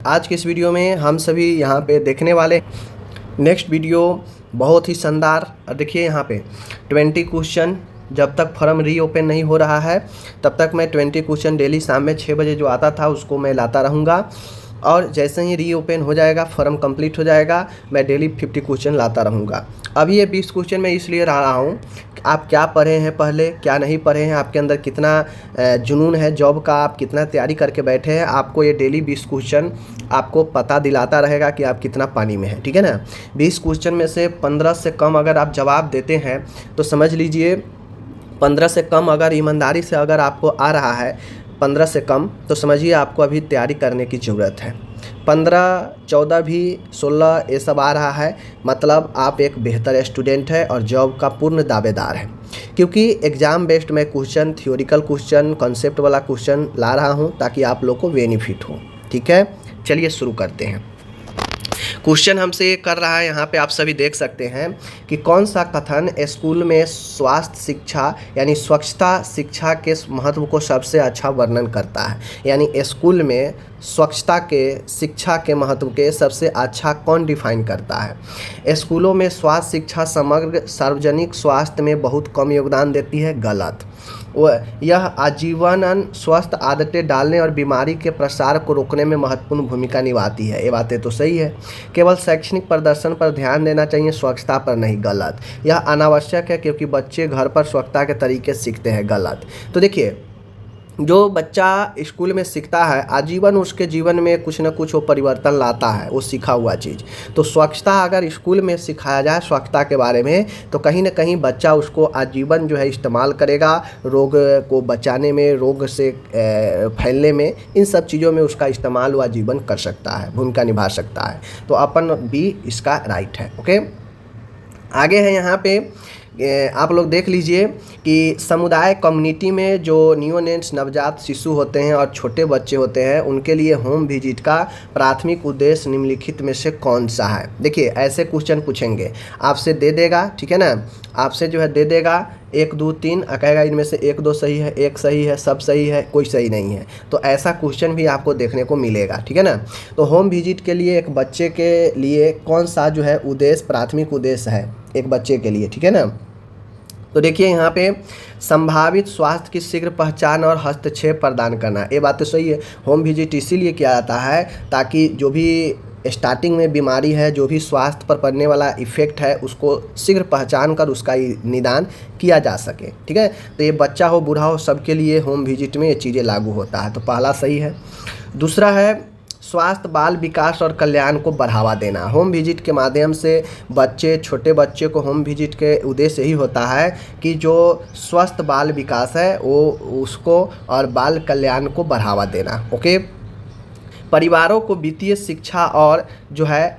आज के इस वीडियो में हम सभी यहाँ पे देखने वाले नेक्स्ट वीडियो बहुत ही शानदार। और देखिए यहाँ पे 20 क्वेश्चन, जब तक फॉर्म रीओपन नहीं हो रहा है तब तक मैं 20 क्वेश्चन डेली शाम में 6 बजे जो आता था उसको मैं लाता रहूँगा। और जैसे ही रीओपन हो जाएगा, फॉर्म कंप्लीट हो जाएगा, मैं डेली 50 क्वेश्चन लाता रहूँगा। अभी ये 20 क्वेश्चन मैं इसलिए ला रहा हूँ कि आप क्या पढ़े हैं, पहले क्या नहीं पढ़े हैं, आपके अंदर कितना जुनून है जॉब का, आप कितना तैयारी करके बैठे हैं। आपको ये डेली 20 क्वेश्चन आपको पता दिलाता रहेगा कि आप कितना पानी में हैं, ठीक है ना। 20 क्वेश्चन में से 15 से कम अगर आप जवाब देते हैं तो समझ लीजिए 15 से कम अगर ईमानदारी से अगर आपको आ रहा है 15 से कम, तो समझिए आपको अभी तैयारी करने की ज़रूरत है। 15, 14 भी, 16 ये सब आ रहा है, मतलब आप एक बेहतर स्टूडेंट है और जॉब का पूर्ण दावेदार है। क्योंकि एग्ज़ाम बेस्ड मैं क्वेश्चन, थ्योरिकल क्वेश्चन, कॉन्सेप्ट वाला क्वेश्चन ला रहा हूँ ताकि आप लोग को बेनिफिट हो, ठीक है। चलिए शुरू करते हैं। क्वेश्चन हमसे कर रहा है, यहाँ पे आप सभी देख सकते हैं कि कौन सा कथन स्कूल में स्वास्थ्य शिक्षा यानी स्वच्छता शिक्षा के महत्व को सबसे अच्छा वर्णन करता है। यानी स्कूल में स्वच्छता के शिक्षा के महत्व के सबसे अच्छा कौन डिफाइन करता है। स्कूलों में स्वास्थ्य शिक्षा समग्र सार्वजनिक स्वास्थ्य में बहुत कम योगदान देती है, गलत। यह आजीवन स्वस्थ आदतें डालने और बीमारी के प्रसार को रोकने में महत्वपूर्ण भूमिका निभाती है, ये बातें तो सही है। केवल शैक्षणिक प्रदर्शन पर ध्यान देना चाहिए, स्वच्छता पर नहीं, गलत। यह अनावश्यक है क्योंकि बच्चे घर पर स्वच्छता के तरीके सीखते हैं, गलत। तो देखिए, जो बच्चा स्कूल में सीखता है आजीवन उसके जीवन में कुछ न कुछ वो परिवर्तन लाता है, वो सीखा हुआ चीज़। तो स्वच्छता अगर स्कूल में सिखाया जाए स्वच्छता के बारे में, तो कहीं ना कहीं बच्चा उसको आजीवन जो है इस्तेमाल करेगा, रोग को बचाने में, रोग से फैलने में, इन सब चीज़ों में उसका इस्तेमाल वो आजीवन कर सकता है, भूमिका निभा सकता है। तो अपन भी इसका राइट है, ओके। आगे है यहाँ पे आप लोग देख लीजिए कि समुदाय कम्युनिटी में जो नियोनेट्स नवजात शिशु होते हैं और छोटे बच्चे होते हैं उनके लिए होम विजिट का प्राथमिक उद्देश्य निम्नलिखित में से कौन सा है। देखिए ऐसे क्वेश्चन पूछेंगे, आपसे दे देगा, ठीक है ना, आपसे जो है दे देगा 1, 2, 3, कहेगा इनमें से 1, 2 सही है, 1 सही है, सब सही है, कोई सही नहीं है। तो ऐसा क्वेश्चन भी आपको देखने को मिलेगा, ठीक है ना। तो होम विजिट के लिए एक बच्चे के लिए कौन सा जो है उद्देश्य, प्राथमिक उद्देश्य है एक बच्चे के लिए, ठीक है ना। तो देखिए यहाँ पे संभावित स्वास्थ्य की शीघ्र पहचान और हस्तक्षेप प्रदान करना, ये बात तो सही है। होम विजिट इसीलिए किया जाता है ताकि जो भी स्टार्टिंग में बीमारी है, जो भी स्वास्थ्य पर पड़ने वाला इफ़ेक्ट है, उसको शीघ्र पहचान कर उसका निदान किया जा सके, ठीक है। तो ये बच्चा हो बूढ़ा हो सबके लिए होम विजिट में ये चीज़ें लागू होता है, तो पहला सही है। दूसरा है स्वास्थ्य बाल विकास और कल्याण को बढ़ावा देना। होम विजिट के माध्यम से बच्चे, छोटे बच्चे को होम विजिट के उद्देश्य यही होता है कि जो स्वस्थ बाल विकास है वो उसको और बाल कल्याण को बढ़ावा देना, ओके। परिवारों को वित्तीय शिक्षा और जो है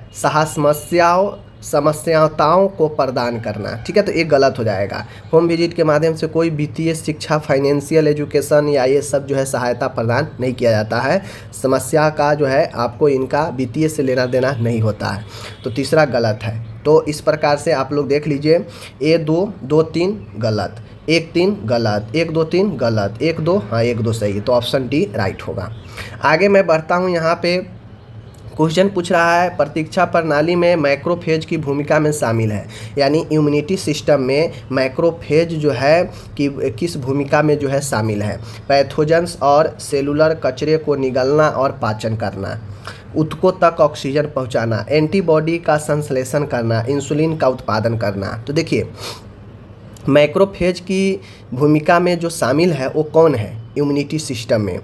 समस्याओं को प्रदान करना, ठीक है। तो ये गलत हो जाएगा। होम विजिट के माध्यम से कोई वित्तीय शिक्षा, फाइनेंशियल एजुकेशन या ये सब जो है सहायता प्रदान नहीं किया जाता है। समस्या का जो है आपको इनका वित्तीय से लेना देना नहीं होता है। तो तीसरा गलत है। तो इस प्रकार से आप लोग देख लीजिए, 1, 2, 2, 3 गलत, 1, 3 गलत, 1, 2, 3 गलत, 1, 2 हाँ 1, 2 सही। तो ऑप्शन डी राइट होगा। आगे मैं बढ़ता हूँ। यहाँ पे क्वेश्चन पूछ रहा है प्रतीक्षा प्रणाली में मैक्रोफेज की भूमिका में शामिल है, यानी इम्यूनिटी सिस्टम में मैक्रोफेज जो है कि किस भूमिका में जो है शामिल है। पैथोजेंस और सेलुलर कचरे को निगलना और पाचन करना, ऊतकों तक ऑक्सीजन पहुंचाना, एंटीबॉडी का संश्लेषण करना, इंसुलिन का उत्पादन करना। तो देखिए मैक्रोफेज की भूमिका में जो शामिल है वो कौन है इम्यूनिटी सिस्टम में।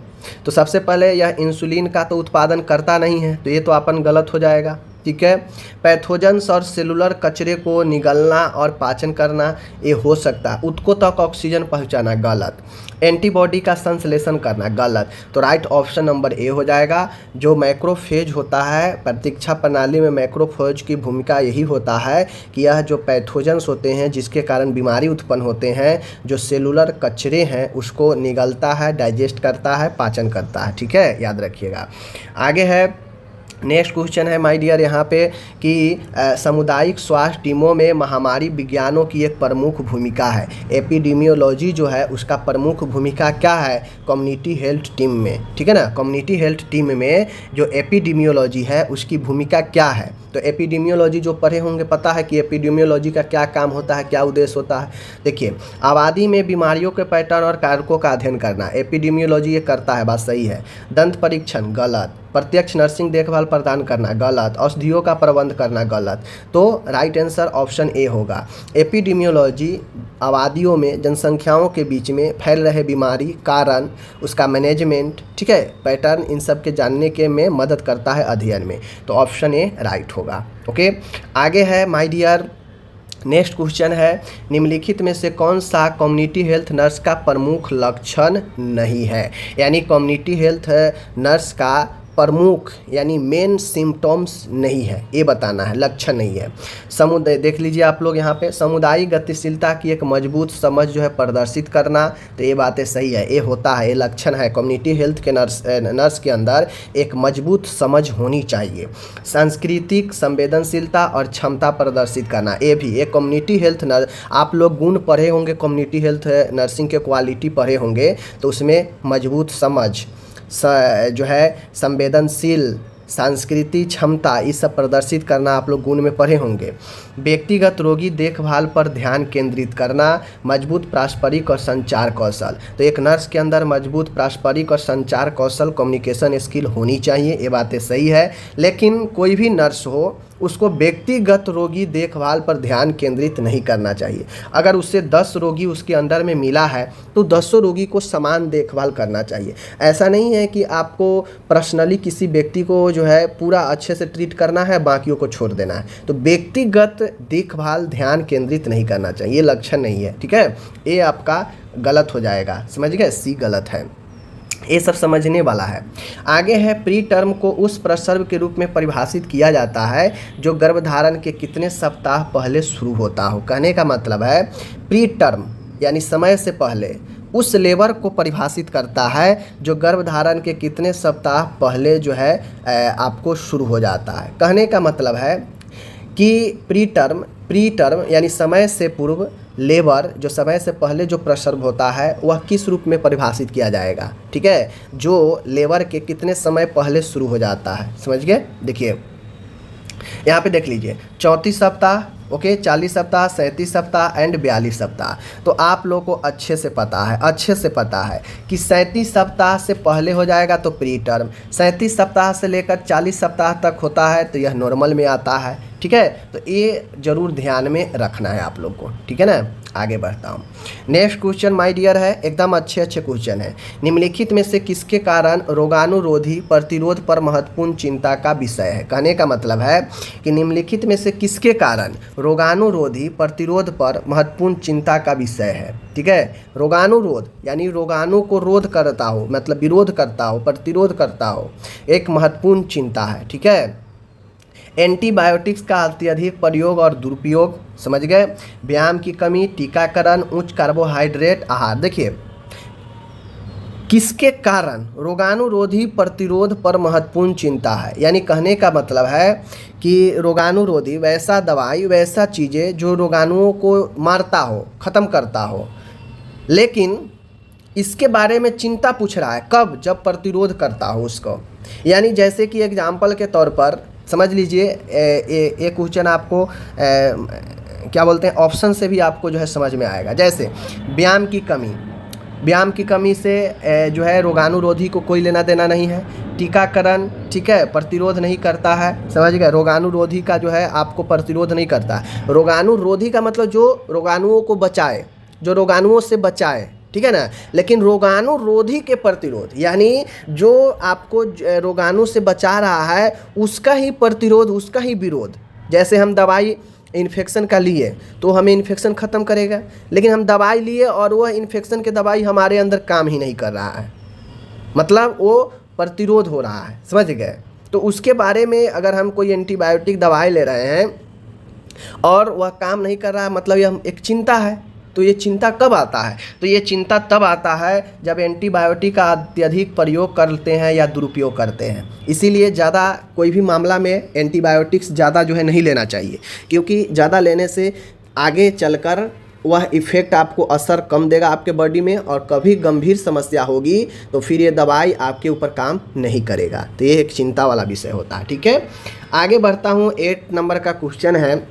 तो सबसे पहले यह इंसुलिन का तो उत्पादन करता नहीं है, तो ये तो अपन गलत हो जाएगा, ठीक है। पैथोजेंस और सेलुलर कचरे को निगलना और पाचन करना ये हो सकता है। ऊतकों तक ऑक्सीजन पहुंचाना, गलत। एंटीबॉडी का संश्लेषण करना, गलत। तो राइट ऑप्शन नंबर ए हो जाएगा। जो मैक्रोफेज होता है प्रतीक्षा प्रणाली में, मैक्रोफेज की भूमिका यही होता है कि यह जो पैथोजेंस होते हैं जिसके कारण बीमारी उत्पन्न होते हैं, जो सेलुलर कचरे हैं उसको निगलता है, डाइजेस्ट करता है, पाचन करता है, ठीक है, याद रखिएगा। आगे है नेक्स्ट क्वेश्चन है माय डियर यहाँ पे कि सामुदायिक स्वास्थ्य टीमों में महामारी विज्ञानों की एक प्रमुख भूमिका है। एपिडेमियोलॉजी जो है उसका प्रमुख भूमिका क्या है कम्युनिटी हेल्थ टीम में, ठीक है ना। कम्युनिटी हेल्थ टीम में जो एपिडेमियोलॉजी है उसकी भूमिका क्या है। तो एपिडेमियोलॉजी जो पढ़े होंगे पता है कि एपिडेमियोलॉजी का क्या काम होता है, क्या उद्देश्य होता है। देखिए, आबादी में बीमारियों के पैटर्न और कारकों का अध्ययन करना एपिडेमियोलॉजी ये करता है, बात सही है। दंत परीक्षण गलत। प्रत्यक्ष नर्सिंग देखभाल प्रदान करना गलत। औषधियों का प्रबंध करना गलत। तो राइट आंसर ऑप्शन ए होगा। एपिडेमियोलॉजी आबादियों में जनसंख्याओं के बीच में फैल रहे बीमारी, कारण, उसका मैनेजमेंट, ठीक है, पैटर्न, इन सब के जानने के में मदद करता है अध्ययन में। तो ऑप्शन ए राइट होगा। ओके, आगे है माय डियर नेक्स्ट क्वेश्चन है निम्नलिखित में से कौन सा कम्युनिटी हेल्थ नर्स का प्रमुख लक्षण नहीं है। यानी कम्युनिटी हेल्थ नर्स का प्रमुख यानी मेन सिम्टम्स नहीं है, ये बताना है, लक्षण नहीं है। समुदाय देख लीजिए आप लोग यहाँ पे, सामुदायिक गतिशीलता की एक मजबूत समझ जो है प्रदर्शित करना, तो ये बातें सही है, ये होता है, ये लक्षण है। कम्युनिटी हेल्थ के नर्स के अंदर एक मजबूत समझ होनी चाहिए। सांस्कृतिक संवेदनशीलता और क्षमता प्रदर्शित करना, ये भी एक कम्युनिटी हेल्थ नर्स, आप लोग गुण पढ़े होंगे, कम्युनिटी हेल्थ नर्सिंग के क्वालिटी पढ़े होंगे, तो उसमें मजबूत समझ जो है, संवेदनशील, सांस्कृतिक क्षमता, ये सब प्रदर्शित करना आप लोग गुण में पढ़े होंगे। व्यक्तिगत रोगी देखभाल पर ध्यान केंद्रित करना, मजबूत पारस्परिक और संचार कौशल। तो एक नर्स के अंदर मजबूत पारस्परिक और संचार कौशल, कम्युनिकेशन स्किल होनी चाहिए, ये बातें सही है। लेकिन कोई भी नर्स हो उसको व्यक्तिगत रोगी देखभाल पर ध्यान केंद्रित नहीं करना चाहिए। अगर उससे 10 रोगी उसके अंदर में मिला है तो 10 रोगी को समान देखभाल करना चाहिए। ऐसा नहीं है कि आपको पर्सनली किसी व्यक्ति को जो है पूरा अच्छे से ट्रीट करना है, बाकियों को छोड़ देना है। तो व्यक्तिगत देखभाल ध्यान केंद्रित नहीं करना चाहिए, ये लक्षण नहीं है, ठीक है। ये आपका गलत हो जाएगा, समझ गए, सी गलत है, ये सब समझने वाला है। आगे है प्री टर्म को उस प्रसव के रूप में परिभाषित किया जाता है जो गर्भधारण के कितने सप्ताह पहले शुरू होता हो। कहने का मतलब है प्री टर्म यानी समय से पहले उस लेबर को परिभाषित करता है जो गर्भधारण के कितने सप्ताह पहले जो है आपको शुरू हो जाता है। कहने का मतलब है कि प्री टर्म यानी समय से पूर्व लेबर, जो समय से पहले जो प्रसव होता है वह किस रूप में परिभाषित किया जाएगा, ठीक है, जो लेबर के कितने समय पहले शुरू हो जाता है, समझ गए। देखिए यहाँ पे देख लीजिए 34 सप्ताह, ओके, 40 सप्ताह, 37 सप्ताह एंड 42 सप्ताह। तो आप लोग को अच्छे से पता है कि 37 सप्ताह से पहले हो जाएगा तो प्री टर्म, 37 सप्ताह से लेकर 40 सप्ताह तक होता है तो यह नॉर्मल में आता है, ठीक है। तो ये जरूर ध्यान में रखना है आप लोग को, ठीक है ना। आगे बढ़ता हूँ। नेक्स्ट क्वेश्चन माय डियर है, एकदम अच्छे क्वेश्चन है। निम्नलिखित में से किसके कारण रोगाणुरोधी प्रतिरोध पर महत्वपूर्ण चिंता का विषय है। कहने का मतलब है कि निम्नलिखित में से किसके कारण रोगाणुरोधी प्रतिरोध पर महत्वपूर्ण चिंता का विषय है, ठीक है। रोगाणुरोध यानी रोगाणु को रोध करता हो, मतलब विरोध करता हो, प्रतिरोध करता हो, एक महत्वपूर्ण चिंता है, ठीक है। एंटीबायोटिक्स का अत्यधिक प्रयोग और दुरुपयोग, समझ गए। व्यायाम की कमी, टीकाकरण, उच्च कार्बोहाइड्रेट आहार। देखिए किसके कारण रोगाणुरोधी प्रतिरोध पर महत्वपूर्ण चिंता है, यानी कहने का मतलब है कि रोगाणुरोधी वैसा दवाई, वैसा चीज़ें जो रोगाणुओं को मारता हो, ख़त्म करता हो, लेकिन इसके बारे में चिंता पूछ रहा है कब, जब प्रतिरोध करता हो उसको। यानी जैसे कि एग्जाम्पल के तौर पर समझ लीजिए, एक क्वेश्चन आपको क्या बोलते हैं, ऑप्शन से भी आपको जो है समझ में आएगा। जैसे व्यायाम की कमी से जो है रोगाणुरोधी को कोई लेना देना नहीं है। टीकाकरण, ठीक है, प्रतिरोध नहीं करता है, समझ गए। रोगाणुरोधी का जो है आपको प्रतिरोध नहीं करता है। रोगाणुरोधी का मतलब जो रोगाणुओं को बचाए, जो रोगाणुओं से बचाए, ठीक है ना। लेकिन रोगाणुरोधी के प्रतिरोध यानी जो आपको रोगाणु से बचा रहा है उसका ही प्रतिरोध, उसका ही विरोध। जैसे हम दवाई इन्फेक्शन का लिए तो हमें इन्फेक्शन ख़त्म करेगा, लेकिन हम दवाई लिए और वह इन्फेक्शन की दवाई हमारे अंदर काम ही नहीं कर रहा है, मतलब वो प्रतिरोध हो रहा है, समझ गए। तो उसके बारे में अगर हम कोई एंटीबायोटिक दवाई ले रहे हैं और वह काम नहीं कर रहा है, मतलब यह एक चिंता है, तो ये चिंता कब आता है? तो ये चिंता तब आता है जब एंटीबायोटिक का अत्यधिक प्रयोग करते हैं या दुरुपयोग करते हैं। इसीलिए ज़्यादा कोई भी मामला में एंटीबायोटिक्स ज़्यादा जो है नहीं लेना चाहिए, क्योंकि ज़्यादा लेने से आगे चलकर वह इफ़ेक्ट आपको असर कम देगा आपके बॉडी में, और कभी गंभीर समस्या होगी तो फिर ये दवाई आपके ऊपर काम नहीं करेगा। तो ये एक चिंता वाला विषय होता है। ठीक है, आगे बढ़ता हूँ। 8 नंबर का क्वेश्चन है,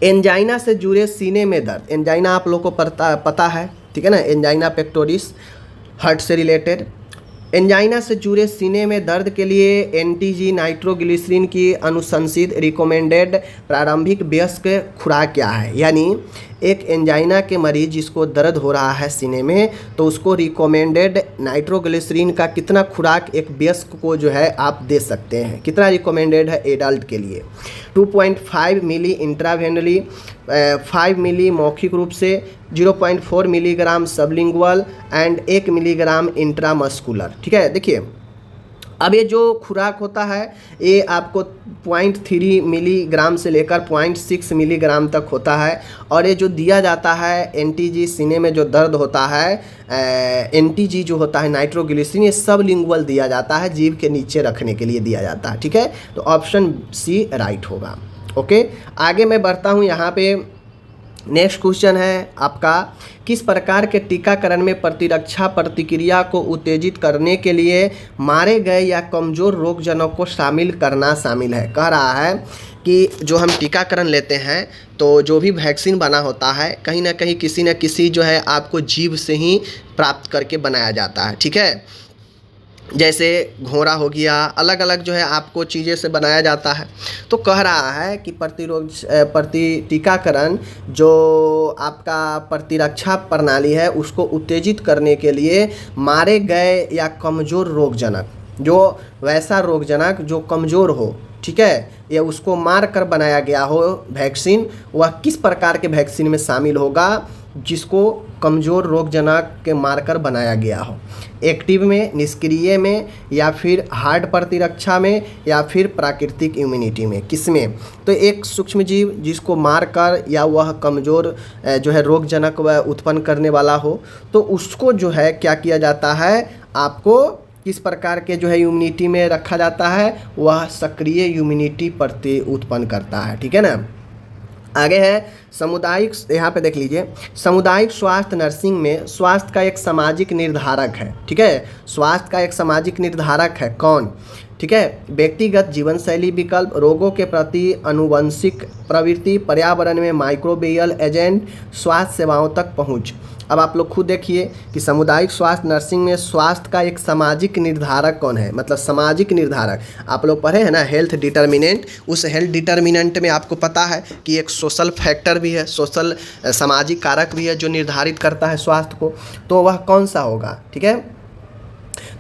एंजाइना से जुड़े सीने में दर्द। एंजाइना आप लोग को पता है, ठीक है ना, एंजाइना पेक्टोरिस, हार्ट से रिलेटेड। एंजाइना से जुड़े सीने में दर्द के लिए एंटीजी नाइट्रोग्लिसरीन की अनुशंसित रिकमेंडेड प्रारंभिक वयस्क खुराक क्या है? यानी एक एंजाइना के मरीज जिसको दर्द हो रहा है सीने में, तो उसको रिकमेंडेड नाइट्रोग्लिसरीन का कितना खुराक एक वयस्क को जो है आप दे सकते हैं? कितना रिकमेंडेड है एडल्ट के लिए? 2.5 मिली इंट्रावेनली, 5 मिली मौखिक रूप से, 0.4 milligram sublingual and 1 milligram intramuscular. ठीक है, देखिए अब ये जो खुराक होता है ये आपको 0.3 मिलीग्राम से लेकर 0.6 मिलीग्राम तक होता है, और ये जो दिया जाता है एंटीजी सीने में जो दर्द होता है, एंटीजी जो होता है नाइट्रोग्लिसरीन, ये सब लिंगुअल दिया जाता है, जीभ के नीचे रखने के लिए दिया जाता है। ठीक है, तो ऑप्शन सी राइट होगा। ओके, आगे मैं बढ़ता हूँ। यहाँ पे नेक्स्ट क्वेश्चन है आपका, किस प्रकार के टीकाकरण में प्रतिरक्षा प्रतिक्रिया को उत्तेजित करने के लिए मारे गए या कमज़ोर रोगजनक को शामिल करना शामिल है? कह रहा है कि जो हम टीकाकरण लेते हैं तो जो भी वैक्सीन बना होता है कहीं ना कहीं किसी न किसी जो है आपको जीव से ही प्राप्त करके बनाया जाता है। ठीक है, जैसे घोड़ा हो गया, अलग अलग जो है आपको चीज़ें से बनाया जाता है। तो कह रहा है कि टीकाकरण जो आपका प्रतिरक्षा प्रणाली है उसको उत्तेजित करने के लिए मारे गए या कमज़ोर रोगजनक, जो वैसा रोगजनक जो कमज़ोर हो, ठीक है, या उसको मार कर बनाया गया हो वैक्सीन, वह किस प्रकार के वैक्सीन में शामिल होगा जिसको कमज़ोर रोगजनक के मारकर बनाया गया हो? एक्टिव में, निष्क्रिय में, या फिर हार्ड प्रतिरक्षा में, या फिर प्राकृतिक इम्यूनिटी में? किसमें? तो एक सूक्ष्म जीव जिसको मारकर या वह कमज़ोर जो है रोगजनक वह उत्पन्न करने वाला हो, तो उसको जो है क्या किया जाता है, आपको किस प्रकार के जो है इम्यूनिटी में रखा जाता है? वह सक्रिय इम्यूनिटी प्रति उत्पन्न करता है। ठीक है ना। आगे है सामुदायिक, यहाँ पे देख लीजिए, सामुदायिक स्वास्थ्य नर्सिंग में स्वास्थ्य का एक सामाजिक निर्धारक है। ठीक है, स्वास्थ्य का एक सामाजिक निर्धारक है कौन? ठीक है, व्यक्तिगत जीवन शैली विकल्प, रोगों के प्रति आनुवंशिक प्रवृत्ति, पर्यावरण में माइक्रोबियल एजेंट, स्वास्थ्य सेवाओं तक पहुँच। अब आप लोग खुद देखिए कि सामुदायिक स्वास्थ्य नर्सिंग में स्वास्थ्य का एक सामाजिक निर्धारक कौन है? मतलब सामाजिक निर्धारक आप लोग पढ़े हैं ना, हेल्थ डिटर्मिनेंट। उस हेल्थ डिटर्मिनेंट में आपको पता है कि एक सोशल फैक्टर भी है, सोशल सामाजिक कारक भी है जो निर्धारित करता है स्वास्थ्य को। तो वह कौन सा होगा? ठीक है,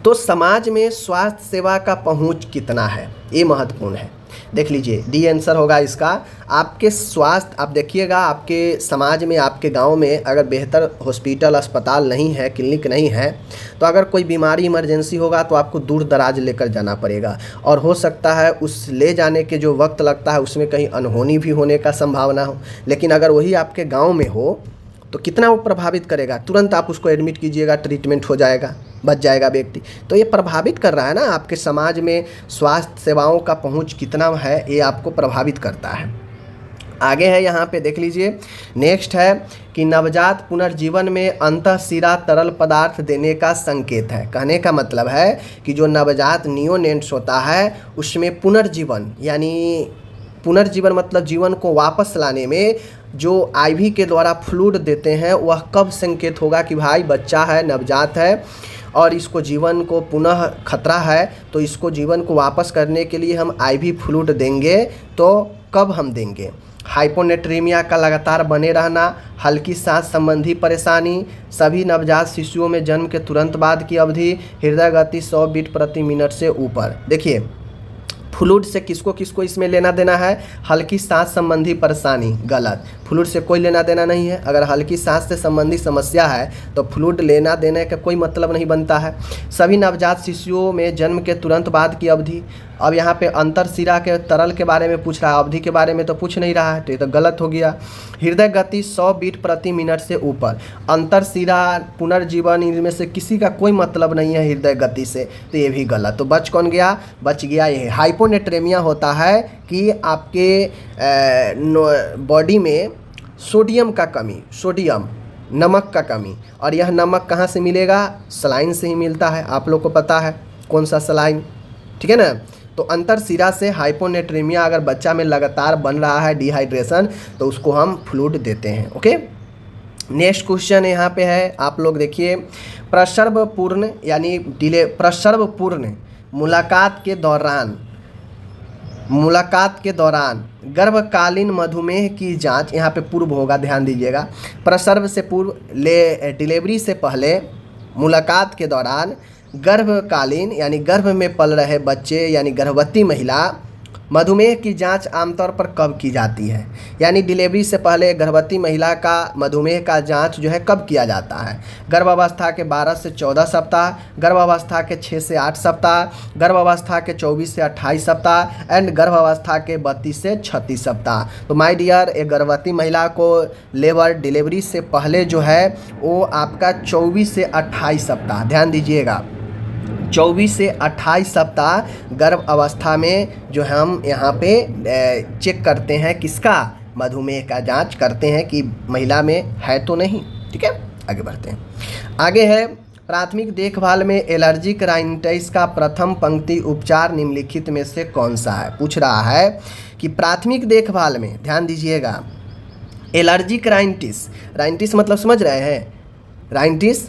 तो समाज में स्वास्थ्य सेवा का पहुंच कितना है, ये महत्वपूर्ण है। देख लीजिए, डी आंसर होगा इसका। आपके स्वास्थ्य, आप देखिएगा आपके समाज में, आपके गांव में अगर बेहतर हॉस्पिटल, अस्पताल नहीं है, क्लिनिक नहीं है, तो अगर कोई बीमारी इमरजेंसी होगा तो आपको दूर दराज लेकर जाना पड़ेगा, और हो सकता है उस ले जाने के जो वक्त लगता है उसमें कहीं अनहोनी भी होने का संभावना हो। लेकिन अगर वही आपके गाँव में हो तो कितना वो प्रभावित करेगा? तुरंत आप उसको एडमिट कीजिएगा, ट्रीटमेंट हो जाएगा, बच जाएगा व्यक्ति। तो ये प्रभावित कर रहा है ना, आपके समाज में स्वास्थ्य सेवाओं का पहुंच कितना है, ये आपको प्रभावित करता है। आगे है यहाँ पे देख लीजिए, नेक्स्ट है कि नवजात पुनर्जीवन में अंतःशिरा तरल पदार्थ देने का संकेत है। कहने का मतलब है कि जो नवजात नियोनेट्स होता है उसमें पुनर्जीवन, यानी पुनर्जीवन मतलब जीवन को वापस लाने में जो आईवी के द्वारा फ्लूइड देते हैं, वह कब संकेत होगा कि भाई बच्चा है, नवजात है और इसको जीवन को पुनः खतरा है, तो इसको जीवन को वापस करने के लिए हम आईवी फ्लूइड देंगे। तो कब हम देंगे? हाइपोनेट्रीमिया का लगातार बने रहना, हल्की सांस संबंधी परेशानी, सभी नवजात शिशुओं में जन्म के तुरंत बाद की अवधि, हृदय गति 100 बीट प्रति मिनट से ऊपर। देखिए फ्लूइड से किसको किसको इसमें लेना देना है? हल्की सांस संबंधी परेशानी, गलत। फ्लूइड से कोई लेना देना नहीं है। अगर हल्की सांस से संबंधित समस्या है तो फ्लूइड लेना देने का कोई मतलब नहीं बनता है। सभी नवजात शिशुओं में जन्म के तुरंत बाद की अवधि, अब यहाँ पे अंतरशिरा के तरल के बारे में पूछ रहा है, अवधि के बारे में तो पूछ नहीं रहा है, तो ये तो गलत हो गया। हृदय गति 100 बीट प्रति मिनट से ऊपर, अंतरशिरा पुनर्जीवन, इनमें से किसी का कोई मतलब नहीं है हृदय गति से, तो ये भी गलत। तो बच कौन गया? बच गया ये। हाइपोनेट्रेमिया होता है कि आपके बॉडी में सोडियम का कमी, सोडियम नमक का कमी, और यह नमक कहाँ से मिलेगा? सलाइन से ही मिलता है। आप लोग को पता है कौन सा सलाइन, ठीक है ना। तो अंतरशिरा से हाइपोनेट्रेमिया अगर बच्चा में लगातार बन रहा है, डिहाइड्रेशन, तो उसको हम फ्लूइड देते हैं। ओके, नेक्स्ट क्वेश्चन यहाँ पे है, आप लोग देखिए। प्रसवपूर्ण यानी प्रसवपूर्ण मुलाकात के दौरान गर्भकालीन मधुमेह की जांच, यहाँ पे पूर्व होगा, ध्यान दीजिएगा। प्रसव से पूर्व, डिलीवरी से पहले, मुलाकात के दौरान, गर्भकालीन यानी गर्भ में पल रहे बच्चे यानी गर्भवती महिला, मधुमेह की जांच आमतौर पर कब की जाती है? यानी डिलीवरी से पहले गर्भवती महिला का मधुमेह का जांच जो है कब किया जाता है? गर्भावस्था के 12 से 14 सप्ताह, गर्भावस्था के 6 से 8 सप्ताह, गर्भावस्था के 24 से 28 सप्ताह एंड गर्भावस्था के 32 से 36 सप्ताह। तो माय डियर, एक गर्भवती महिला को लेबर डिलीवरी से पहले जो है वो आपका 24 से 28 सप्ताह, ध्यान दीजिएगा, 24 से 28 सप्ताह गर्भ अवस्था में जो हम यहाँ पे चेक करते हैं किसका? मधुमेह का जांच करते हैं कि महिला में है तो नहीं। ठीक है, आगे बढ़ते हैं। आगे है प्राथमिक देखभाल में एलर्जिक राइनाइटिस का प्रथम पंक्ति उपचार निम्नलिखित में से कौन सा है? पूछ रहा है कि प्राथमिक देखभाल में, ध्यान दीजिएगा, एलर्जिक राइनाइटिस मतलब समझ रहे हैं? राइनाइटिस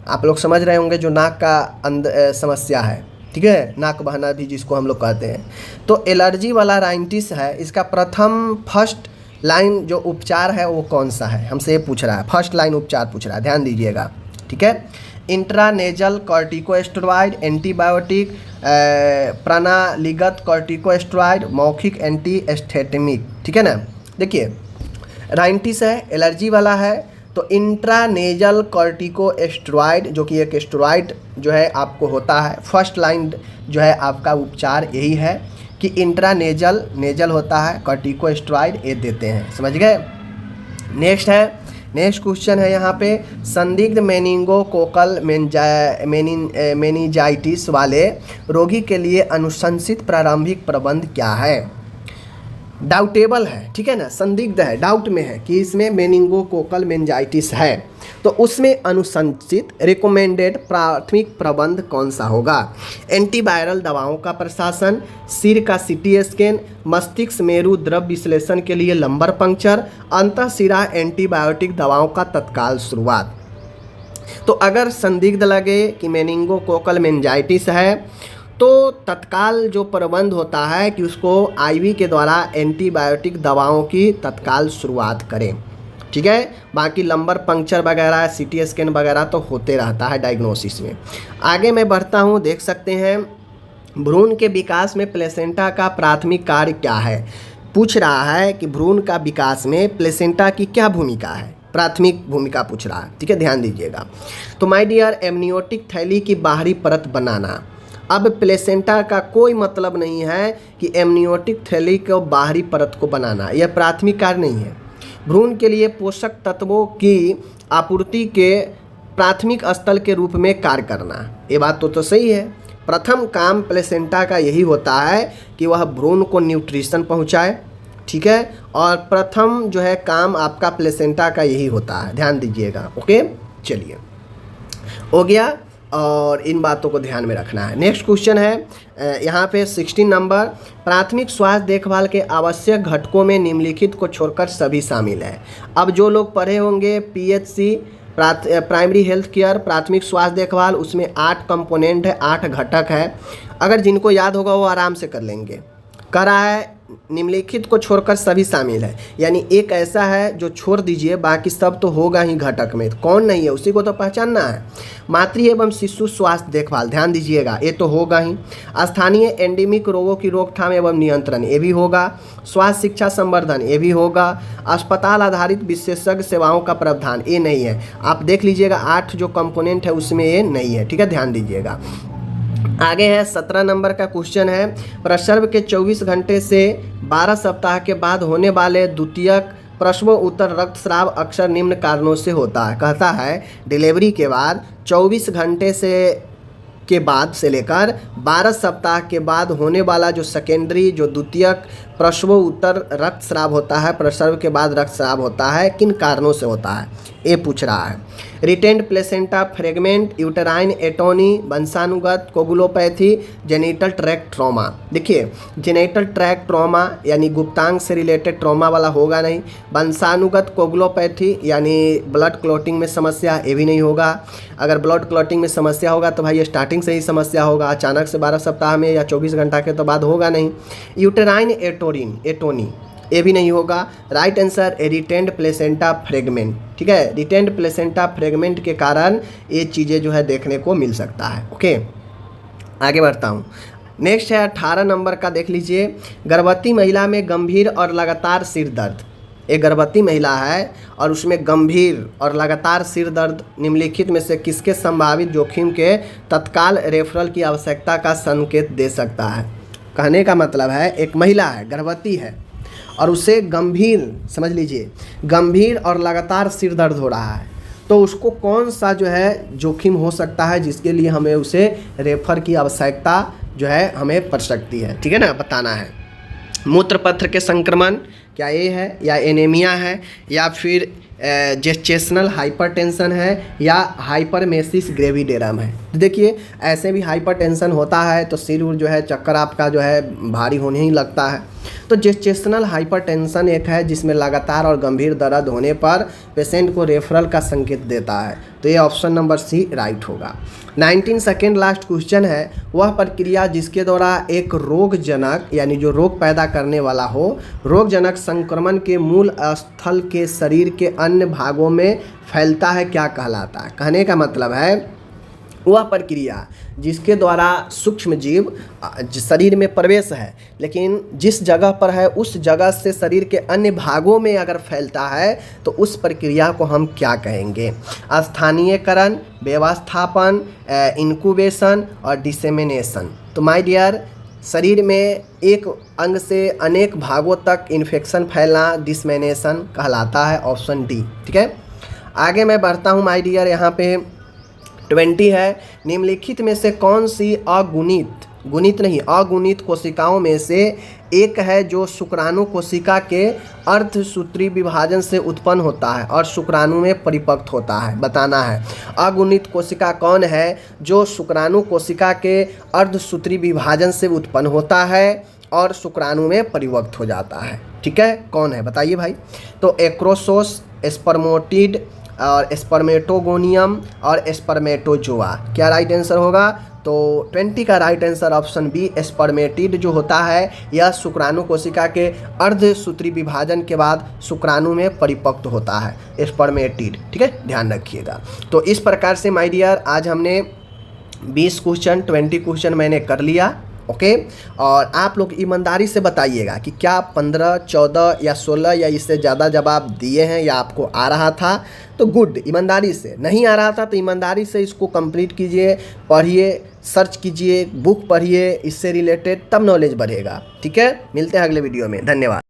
आप लोग समझ रहे होंगे, जो नाक का अंदर समस्या है, ठीक है, नाक बहना भी जिसको हम लोग कहते हैं। तो एलर्जी वाला राइनाइटिस है, इसका फर्स्ट लाइन जो उपचार है वो कौन सा है? हमसे ये पूछ रहा है, फर्स्ट लाइन उपचार पूछ रहा है, ध्यान दीजिएगा। ठीक है, इंट्रानेजल कॉर्टिकोस्टेरॉइड, एंटीबायोटिक, प्रणालीगत कॉर्टिकोस्टेरॉइड, मौखिक एंटीएस्थेटिक। ठीक है ना। देखिए, राइनाइटिस है, एलर्जी वाला है, तो इंट्रानेजल कॉर्टिकोस्टेरॉइड जो कि एक स्टेरॉइड जो है आपको होता है, फर्स्ट लाइन जो है आपका उपचार यही है कि नेजल होता है, कॉर्टिकोस्टेरॉइड ये देते हैं, समझ गए। नेक्स्ट क्वेश्चन है यहाँ पे, संदिग्ध मेनिंगोकोकल मेनिंजाइटिस वाले रोगी के लिए अनुशंसित प्रारंभिक प्रबंध क्या है? डाउटेबल है, ठीक है ना, संदिग्ध है, डाउट में है कि इसमें मेनिंगोकोकल मेनिंजाइटिस है, तो उसमें अनुशंसित रिकमेंडेड प्राथमिक प्रबंध कौन सा होगा? एंटीवायरल दवाओं का प्रशासन, सिर का सीटी स्कैन, मस्तिष्क मेरु द्रव विश्लेषण के लिए लंबर पंक्चर, अंतःशिरा एंटीबायोटिक दवाओं का तत्काल शुरुआत। तो अगर संदिग्ध लगे कि मेनिंगोकोकल मेनिंजाइटिस है तो तत्काल जो प्रबंध होता है कि उसको आईवी के द्वारा एंटीबायोटिक दवाओं की तत्काल शुरुआत करें। ठीक है, बाकी लंबर पंक्चर वगैरह, सीटी स्कैन वगैरह तो होते रहता है डायग्नोसिस में। आगे मैं बढ़ता हूँ, देख सकते हैं भ्रूण के विकास में प्लेसेंटा का प्राथमिक कार्य क्या है? पूछ रहा है कि भ्रूण का विकास में प्लेसेंटा की क्या भूमिका है, प्राथमिक भूमिका पूछ रहा है। ठीक है, ध्यान दीजिएगा। तो माय डियर, एमनियोटिक थैली की बाहरी परत बनाना। अब प्लेसेंटा का कोई मतलब नहीं है कि एमनियोटिक थैली को बाहरी परत को बनाना, यह प्राथमिक कार्य नहीं है। भ्रूण के लिए पोषक तत्वों की आपूर्ति के प्राथमिक स्थल के रूप में कार्य करना, ये बात तो सही है। प्रथम काम प्लेसेंटा का यही होता है कि वह भ्रूण को न्यूट्रिशन पहुंचाए। ठीक है, और प्रथम जो है काम आपका प्लेसेंटा का यही होता है, ध्यान दीजिएगा। ओके, चलिए, हो गया, और इन बातों को ध्यान में रखना है। नेक्स्ट क्वेश्चन है यहाँ पे 16 नंबर, प्राथमिक स्वास्थ्य देखभाल के आवश्यक घटकों में निम्नलिखित को छोड़कर सभी शामिल है। अब जो लोग पढ़े होंगे PHC, प्राइमरी हेल्थ केयर, प्राथमिक स्वास्थ्य देखभाल, उसमें 8 कंपोनेंट है, 8 घटक है। अगर जिनको याद होगा वो आराम से कर लेंगे। कह रहा है निम्नलिखित को छोड़कर सभी शामिल है, यानी एक ऐसा है जो छोड़ दीजिए, बाकी सब तो होगा ही घटक में। कौन नहीं है उसी को तो पहचानना है। मातृ एवं शिशु स्वास्थ्य देखभाल, ध्यान दीजिएगा, ये तो होगा ही। स्थानीय एंडेमिक रोगों की रोकथाम एवं नियंत्रण, ये भी होगा। स्वास्थ्य शिक्षा संवर्धन, ये भी होगा। अस्पताल आधारित विशेषज्ञ सेवाओं का प्रावधान, ये नहीं है। आप देख लीजिएगा 8 जो कंपोनेंट है उसमें ये नहीं है, ठीक है, ध्यान दीजिएगा। आगे है 17 नंबर का क्वेश्चन है, प्रसव के 24 घंटे से 12 सप्ताह के बाद होने वाले द्वितीयक प्रसव उत्तर रक्तस्राव अक्सर निम्न कारणों से होता है। कहता है डिलीवरी के बाद 24 घंटे के बाद से लेकर 12 सप्ताह के बाद होने वाला जो सेकेंडरी जो द्वितीयक प्रसव उत्तर रक्तस्राव होता है, प्रसव के बाद रक्तस्राव होता है, किन कारणों से होता है, ये पूछ रहा है। Retained placenta fragment, uterine atony, वंशानुगत कोगुलोपैथी, जेनिटल ट्रैक्ट ट्रॉमा। देखिए जेनिटल ट्रैक्ट ट्रॉमा यानी गुप्तांग से रिलेटेड ट्रॉमा वाला होगा नहीं। वंशानुगत कोगुलोपैथी यानी ब्लड क्लॉटिंग में समस्या, ये भी नहीं होगा। अगर ब्लड क्लॉटिंग में समस्या होगा तो भाई स्टार्टिंग से ही समस्या होगा, अचानक से 12 सप्ताह में या 24 घंटा के तो बाद होगा नहीं। यूटेराइन एटोनी, ये भी नहीं होगा। Right answer retained placenta fragment, ठीक है, रिटेंड प्लेसेंटा फ्रेगमेंट के कारण ये चीज़ें जो है देखने को मिल सकता है। ओके, आगे बढ़ता हूँ। नेक्स्ट है 18 नंबर का, देख लीजिए। गर्भवती महिला में गंभीर और लगातार सिर दर्द, एक गर्भवती महिला है और उसमें गंभीर और लगातार सिर दर्द निम्नलिखित में से किसके संभावित जोखिम के तत्काल रेफरल की आवश्यकता का संकेत दे सकता है। कहने का मतलब है एक महिला है, गर्भवती है और उसे गंभीर, समझ लीजिए, गंभीर और लगातार सिर दर्द हो रहा है, तो उसको कौन सा जो है जोखिम हो सकता है जिसके लिए हमें उसे रेफर की आवश्यकता जो है हमें पड़ सकती है, ठीक है ना, बताना है। मूत्रपत्र के संक्रमण, क्या ये है, या एनीमिया है, या फिर जेस्टेशनल हाइपरटेंशन है, या हाइपरमेसिस ग्रेविडेरम है। देखिए ऐसे भी हाइपरटेंशन होता है तो सिर जो है चक्कर आपका जो है भारी होने ही लगता है। तो जेस्टेशनल हाइपरटेंशन एक है जिसमें लगातार और गंभीर दर्द होने पर पेशेंट को रेफरल का संकेत देता है, तो ये ऑप्शन नंबर सी राइट होगा। 19 सेकेंड लास्ट क्वेश्चन है, वह प्रक्रिया जिसके द्वारा एक रोगजनक यानी जो रोग पैदा करने वाला हो, रोगजनक संक्रमण के मूल स्थल के शरीर के अन्य भागों में फैलता है, क्या कहलाता है। कहने का मतलब है वह प्रक्रिया जिसके द्वारा सूक्ष्म जीव शरीर में प्रवेश है लेकिन जिस जगह पर है उस जगह से शरीर के अन्य भागों में अगर फैलता है तो उस प्रक्रिया को हम क्या कहेंगे। स्थानीयकरण, व्यवस्थापन, इंक्यूबेशन और डिसेमिनेशन। तो माय डियर, शरीर में एक अंग से अनेक भागों तक इन्फेक्शन फैलना डिसेमिनेशन कहलाता है, ऑप्शन डी, ठीक है। आगे मैं बढ़ता हूँ माय डियर, यहाँ पे 20 है, निम्नलिखित में से कौन सी अगुणित कोशिकाओं में से एक है जो शुक्राणु कोशिका के अर्धसूत्री विभाजन से उत्पन्न होता है और शुक्राणु में परिपक्व होता है, बताना है। अगुणित कोशिका कौन है जो शुक्राणु कोशिका के अर्धसूत्री विभाजन से उत्पन्न होता है और शुक्राणु में परिपक्व हो जाता है, ठीक है, कौन है बताइए भाई। तो एक्रोसोस, स्पर्मोटिड और स्पर्मेटोगोनियम और स्पर्मेटोजोआ, क्या राइट आंसर होगा। तो 20 का right answer option B spermatid जो होता है यह शुक्राणु कोशिका के अर्धसूत्री विभाजन के बाद शुक्राणु में परिपक्व होता है, स्पर्मेटिड, ठीक है, ध्यान रखिएगा। तो इस प्रकार से माय डियर आज हमने 20 क्वेश्चन 20 क्वेश्चन मैंने कर लिया, ओके। और आप लोग ईमानदारी से बताइएगा कि क्या 15, 14 या 16 या इससे ज़्यादा जवाब दिए हैं या आपको आ रहा था तो गुड, ईमानदारी से। नहीं आ रहा था तो ईमानदारी से इसको कंप्लीट कीजिए, पढ़िए, सर्च कीजिए, बुक पढ़िए इससे रिलेटेड, तब नॉलेज बढ़ेगा, ठीक है। मिलते हैं अगले वीडियो में, धन्यवाद।